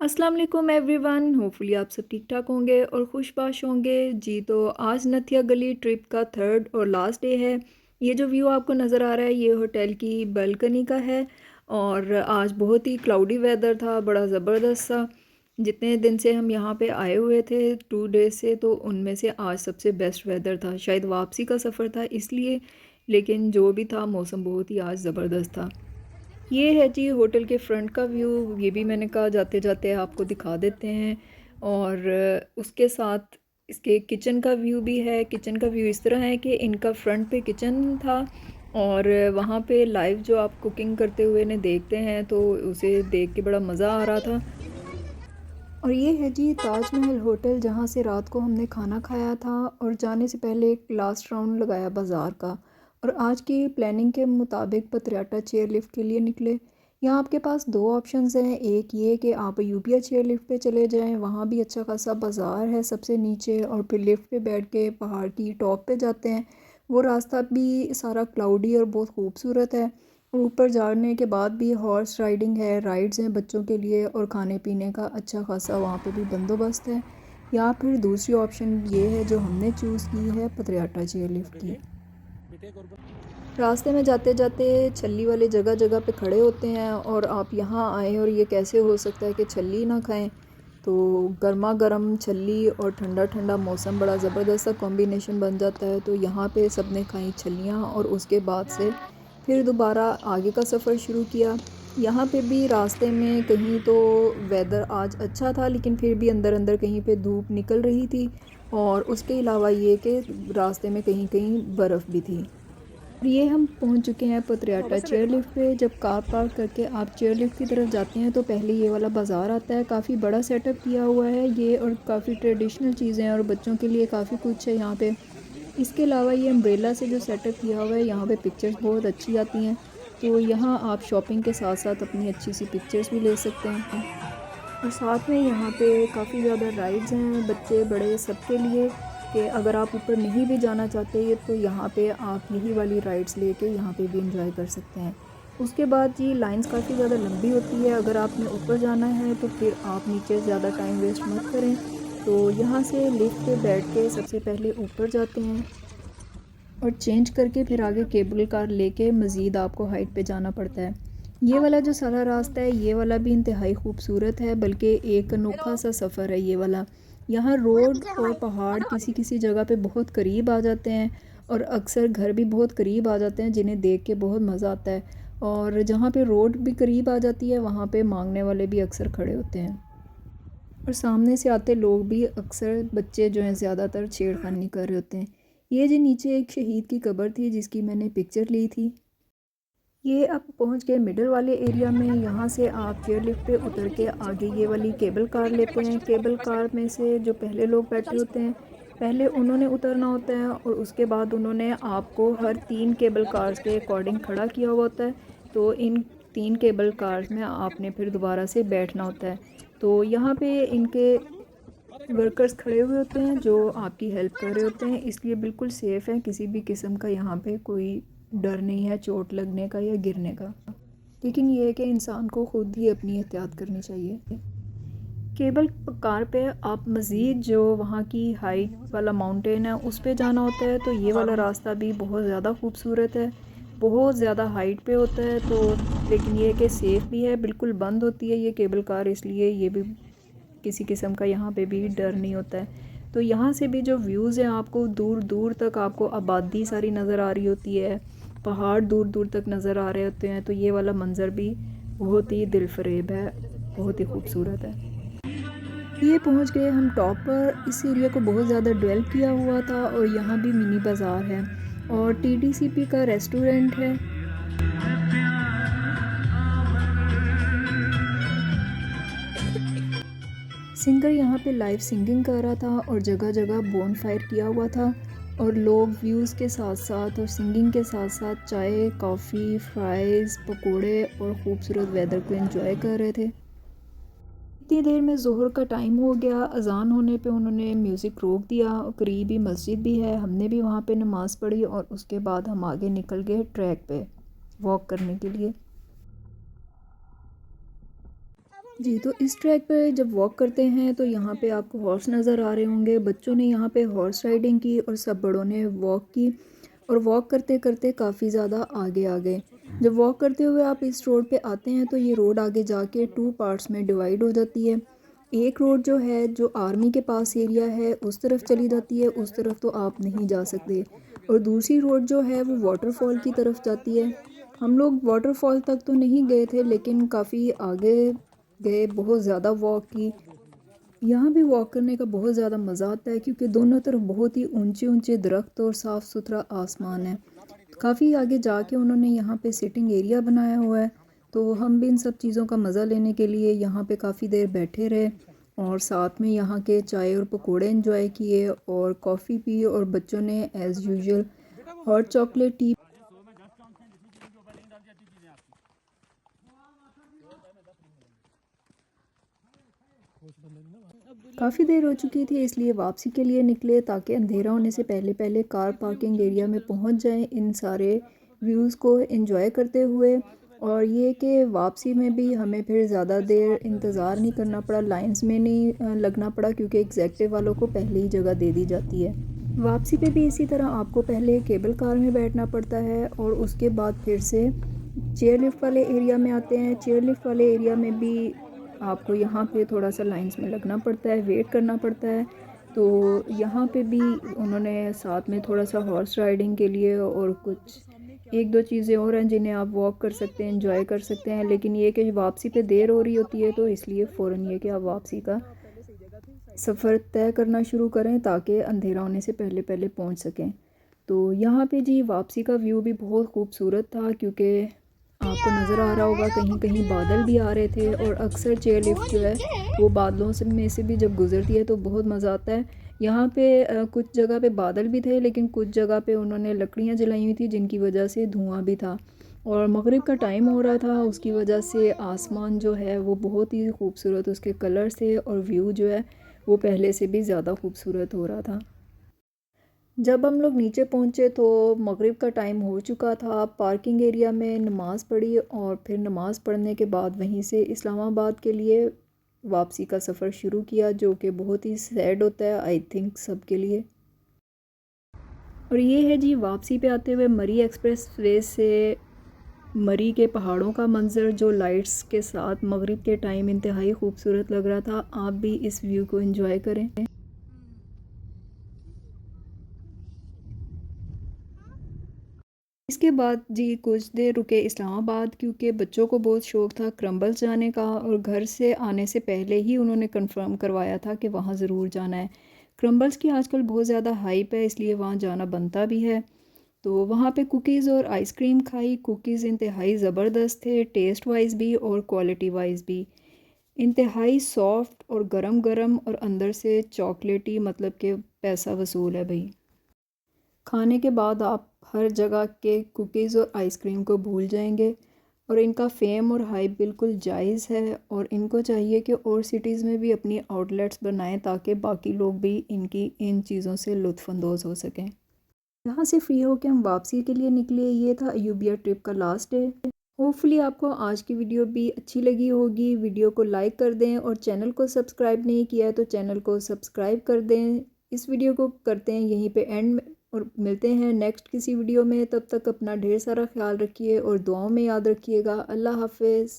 अस्सलाम वालेकुम everyone. Hopefully आप सब ठीक ठाक होंगे और खुशबाश होंगे जी। तो आज नथिया गली ट्रिप का थर्ड और लास्ट डे है। ये जो व्यू आपको नज़र आ रहा है ये होटल की बालकनी का है और आज बहुत ही क्लाउडी वेदर था, बड़ा ज़बरदस्त सा। जितने दिन से हम यहाँ पे आए हुए थे 2 डेज से, तो उनमें से आज सबसे बेस्ट वेदर था। शायद वापसी का सफ़र था इसलिए, लेकिन जो भी था मौसम बहुत ही आज ज़बरदस्त था। ये है जी होटल के फ्रंट का व्यू। ये भी मैंने कहा जाते जाते आपको दिखा देते हैं। और उसके साथ इसके किचन का व्यू भी है। किचन का व्यू इस तरह है कि इनका फ्रंट पे किचन था और वहाँ पे लाइव जो आप कुकिंग करते हुए ने देखते हैं तो उसे देख के बड़ा मज़ा आ रहा था। और ये है जी ताजमहल होटल, जहाँ से रात को हमने खाना खाया था और जाने से पहले एक लास्ट राउंड लगाया बाज़ार का। और आज की प्लानिंग के मुताबिक पतियाटा चेयर लिफ्ट के लिए निकले। यहाँ आपके पास दो ऑप्शंस हैं। एक ये कि आप यूपिया चेयर लिफ्ट पे चले जाएं, वहाँ भी अच्छा खासा बाज़ार है सबसे नीचे, और फिर लिफ्ट पे बैठ के पहाड़ की टॉप पे जाते हैं। वो रास्ता भी सारा क्लाउडी और बहुत खूबसूरत है। और ऊपर जाने के बाद भी हॉर्स राइडिंग है, राइड्स हैं बच्चों के लिए, और खाने पीने का अच्छा खासा वहाँ पे भी बंदोबस्त है। या फिर दूसरी ऑप्शन ये है जो हमने चूज़ की है, पतियाटा चेयर लिफ्ट की। रास्ते में जाते जाते छल्ली वाले जगह जगह पे खड़े होते हैं और आप यहाँ आए और ये कैसे हो सकता है कि छल्ली ना खाएं। तो गर्मा गर्म छल्ली और ठंडा ठंडा मौसम, बड़ा ज़बरदस्त सा कॉम्बिनेशन बन जाता है। तो यहाँ पे सब ने खाई छल्लियाँ और उसके बाद से फिर दोबारा आगे का सफ़र शुरू किया। यहाँ पे भी रास्ते में कहीं तो वेदर आज अच्छा था, लेकिन फिर भी अंदर अंदर कहीं पे धूप निकल रही थी। और उसके अलावा ये कि रास्ते में कहीं कहीं बर्फ़ भी थी। ये हम पहुंच चुके हैं पतियाटा चेयर लिफ्ट पे। जब कार पार्क करके आप चेयर लिफ्ट की तरफ जाते हैं तो पहले ये वाला बाज़ार आता है। काफ़ी बड़ा सेटअप किया हुआ है ये, और काफ़ी ट्रेडिशनल चीज़ें हैं और बच्चों के लिए काफ़ी कुछ है यहाँ पे। इसके अलावा ये अम्ब्रेला से जो सेटअप किया हुआ है, यहाँ पे पिक्चर्स बहुत अच्छी आती हैं। तो यहाँ आप शॉपिंग के साथ साथ अपनी अच्छी सी पिक्चर्स भी ले सकते हैं। और साथ में यहाँ पे काफ़ी ज़्यादा राइड्स हैं बच्चे बड़े सबके लिए, कि अगर आप ऊपर नहीं भी जाना चाहते तो यहाँ पे आप यही वाली राइड्स लेके यहाँ पे भी इंजॉय कर सकते हैं। उसके बाद जी लाइंस काफ़ी ज़्यादा लंबी होती है। अगर आपने ऊपर जाना है तो फिर आप नीचे ज़्यादा टाइम वेस्ट मत करें। तो यहाँ से लिफ्ट पे बैठ के सबसे पहले ऊपर जाते हैं और चेंज करके फिर आगे केबल कार लेके मज़ीद आपको हाइट पे जाना पड़ता है। ये वाला जो सारा रास्ता है ये वाला भी इंतहाई खूबसूरत है, बल्कि एक अनोखा सा सफ़र है ये वाला। यहाँ रोड और पहाड़ किसी किसी जगह पे बहुत करीब आ जाते हैं और अक्सर घर भी बहुत करीब आ जाते हैं, जिन्हें देख के बहुत मज़ा आता है। और जहाँ पे रोड भी करीब आ जाती है वहाँ पे मांगने वाले भी अक्सर खड़े होते हैं। और सामने से आते लोग भी अक्सर, बच्चे जो हैं ज़्यादातर, छेड़खानी कर रहे होते हैं। ये जो नीचे एक शहीद की कब्र थी जिसकी मैंने पिक्चर ली थी। ये अब पहुंच गए मिडल वाले एरिया में। यहाँ से आप चेयर लिफ्ट पे उतर के आगे ये वाली केबल कार लेते हैं। केबल कार में से जो पहले लोग बैठे होते हैं, पहले उन्होंने उतरना होता है और उसके बाद उन्होंने आपको हर 3 केबल कार्स के अकॉर्डिंग खड़ा किया हुआ होता है। तो इन 3 केबल कार्स में आपने फिर दोबारा से बैठना होता है। तो यहाँ पे इनके वर्कर्स खड़े हुए होते हैं जो आपकी हेल्प कर रहे होते हैं, इसलिए बिल्कुल सेफ़ है। किसी भी किस्म का यहाँ पे कोई डर नहीं है चोट लगने का या गिरने का। लेकिन ये है कि इंसान को ख़ुद ही अपनी एहतियात करनी चाहिए। केबल कार पे आप मज़ीद जो वहाँ की हाइट वाला माउंटेन है उस पे जाना होता है। तो ये वाला रास्ता भी बहुत ज़्यादा खूबसूरत है, बहुत ज़्यादा हाइट पे होता है। तो लेकिन ये कि सेफ़ भी है, बिल्कुल बंद होती है ये केबल कार, इसलिए ये भी किसी किस्म का यहाँ पे भी डर नहीं होता है। तो यहाँ से भी जो व्यूज़ हैं, आपको दूर दूर तक आपको आबादी सारी नज़र आ रही होती है, पहाड़ दूर दूर तक नज़र आ रहे होते हैं। तो ये वाला मंज़र भी बहुत ही दिलफरेब है, बहुत ही खूबसूरत है। ये पहुँच गए हम टॉप पर। इस एरिया को बहुत ज़्यादा डेवलप किया हुआ था और यहाँ भी मिनी बाज़ार है और टीडीसीपी का रेस्टोरेंट है। सिंगर यहाँ पे लाइव सिंगिंग कर रहा था और जगह जगह बोन फायर किया हुआ था, और लोग व्यूज़ के साथ साथ और सिंगिंग के साथ साथ चाय, कॉफ़ी, फ्राइज़, पकोड़े और ख़ूबसूरत वेदर को एंजॉय कर रहे थे। इतनी देर में ज़ोहर का टाइम हो गया। अज़ान होने पे उन्होंने म्यूज़िक रोक दिया। करीब ही मस्जिद भी है, हमने भी वहाँ पे नमाज़ पढ़ी और उसके बाद हम आगे निकल गए ट्रैक पे वॉक करने के लिए। जी, तो इस ट्रैक पे जब वॉक करते हैं तो यहाँ पे आपको हॉर्स नज़र आ रहे होंगे। बच्चों ने यहाँ पे हॉर्स राइडिंग की और सब बड़ों ने वॉक की और वॉक करते करते काफ़ी ज़्यादा आगे आ गए। जब वॉक करते हुए आप इस रोड पे आते हैं तो ये रोड आगे जाके 2 पार्ट्स में डिवाइड हो जाती है। एक रोड जो है, जो आर्मी के पास एरिया है, उस तरफ चली जाती है, उस तरफ तो आप नहीं जा सकते, और दूसरी रोड जो है वो वाटरफॉल की तरफ जाती है। हम लोग वाटरफॉल तक तो नहीं गए थे, लेकिन काफ़ी आगे गए, बहुत ज़्यादा वॉक की। यहाँ भी वॉक करने का बहुत ज़्यादा मज़ा आता है क्योंकि दोनों तरफ बहुत ही ऊंचे ऊंचे दरख्त और साफ़ सुथरा आसमान है। काफ़ी आगे जाके उन्होंने यहाँ पे सिटिंग एरिया बनाया हुआ है, तो हम भी इन सब चीज़ों का मज़ा लेने के लिए यहाँ पे काफ़ी देर बैठे रहे और साथ में यहाँ के चाय और पकोड़े एंजॉय किए और कॉफ़ी पी, और बच्चों ने as usual hot chocolate T. काफ़ी देर हो चुकी थी, इसलिए वापसी के लिए निकले ताकि अंधेरा होने से पहले पहले कार पार्किंग एरिया में पहुंच जाएं, इन सारे व्यूज़ को एंजॉय करते हुए। और ये कि वापसी में भी हमें फिर ज़्यादा देर इंतज़ार नहीं करना पड़ा, लाइंस में नहीं लगना पड़ा, क्योंकि एग्जेक्टिव वालों को पहले ही जगह दे दी जाती है। वापसी पे भी इसी तरह आपको पहले केबल कार में बैठना पड़ता है और उसके बाद फिर से चेयर लिफ्ट वाले एरिया में आते हैं। चेयर लिफ्ट वाले एरिया में भी आपको यहाँ पे थोड़ा सा लाइंस में लगना पड़ता है, वेट करना पड़ता है। तो यहाँ पे भी उन्होंने साथ में थोड़ा सा हॉर्स राइडिंग के लिए और कुछ एक दो चीज़ें और हैं जिन्हें आप वॉक कर सकते हैं, एंजॉय कर सकते हैं। लेकिन ये कि वापसी पे देर हो रही होती है, तो इसलिए फ़ौरन ये कि आप वापसी का सफ़र तय करना शुरू करें ताकि अंधेरा होने से पहले पहले पहुंच सकें। तो यहाँ पे जी वापसी का व्यू भी बहुत खूबसूरत था, क्योंकि आपको नज़र आ रहा होगा कहीं कहीं बादल भी आ रहे थे, और अक्सर चेयर लिफ्ट जो है वो बादलों से में से भी जब गुज़रती है तो बहुत मज़ा आता है। यहाँ पे कुछ जगह पे बादल भी थे, लेकिन कुछ जगह पे उन्होंने लकड़ियाँ जलाई हुई थी जिनकी वजह से धुआं भी था, और मगरिब का टाइम हो रहा था, उसकी वजह से आसमान जो है वो बहुत ही खूबसूरत उसके कलर से, और व्यू जो है वो पहले से भी ज़्यादा खूबसूरत हो रहा था। जब हम लोग नीचे पहुँचे तो मगरिब का टाइम हो चुका था। पार्किंग एरिया में नमाज़ पढ़ी और फिर नमाज़ पढ़ने के बाद वहीं से इस्लामाबाद के लिए वापसी का सफ़र शुरू किया, जो कि बहुत ही सैड होता है आई थिंक सब के लिए। और ये है जी वापसी पे आते हुए मरी एक्सप्रेस वे से मरी के पहाड़ों का मंज़र, जो लाइट्स के साथ मगरिब के टाइम इंतहाई खूबसूरत लग रहा था। आप भी इस व्यू को एंजॉय करें। इसके बाद जी कुछ देर रुके इस्लामाबाद, क्योंकि बच्चों को बहुत शौक़ था क्रम्बल्स जाने का, और घर से आने से पहले ही उन्होंने कंफर्म करवाया था कि वहाँ ज़रूर जाना है। क्रम्बल्स की आजकल बहुत ज़्यादा हाइप है, इसलिए वहाँ जाना बनता भी है। तो वहाँ पे कुकीज़ और आइसक्रीम खाई। कुकीज़ इंतहाई ज़बरदस्त थे, टेस्ट वाइज भी और क्वालिटी वाइज भी। इंतहाई सॉफ्ट और गरम गरम, और अंदर से चॉकलेटी, मतलब कि पैसा वसूल है भाई। खाने के बाद आप हर जगह के कुकीज़ और आइसक्रीम को भूल जाएंगे, और इनका फेम और हाइप बिल्कुल जायज़ है, और इनको चाहिए कि और सिटीज़ में भी अपनी आउटलेट्स बनाएं ताकि बाकी लोग भी इनकी इन चीज़ों से लुत्फ़अंदोज़ हो सकें। यहाँ से फ्री होकर हम वापसी के लिए निकले। ये था अयूबिया ट्रिप का लास्ट डे। होपफुली आपको आज की वीडियो भी अच्छी लगी होगी। वीडियो को लाइक कर दें, और चैनल को सब्सक्राइब नहीं किया है तो चैनल को सब्सक्राइब कर दें। इस वीडियो को करते हैं यहीं पे एंड, और मिलते हैं नेक्स्ट किसी वीडियो में। तब तक अपना ढेर सारा ख्याल रखिए और दुआओं में याद रखिएगा। अल्लाह हाफिज़।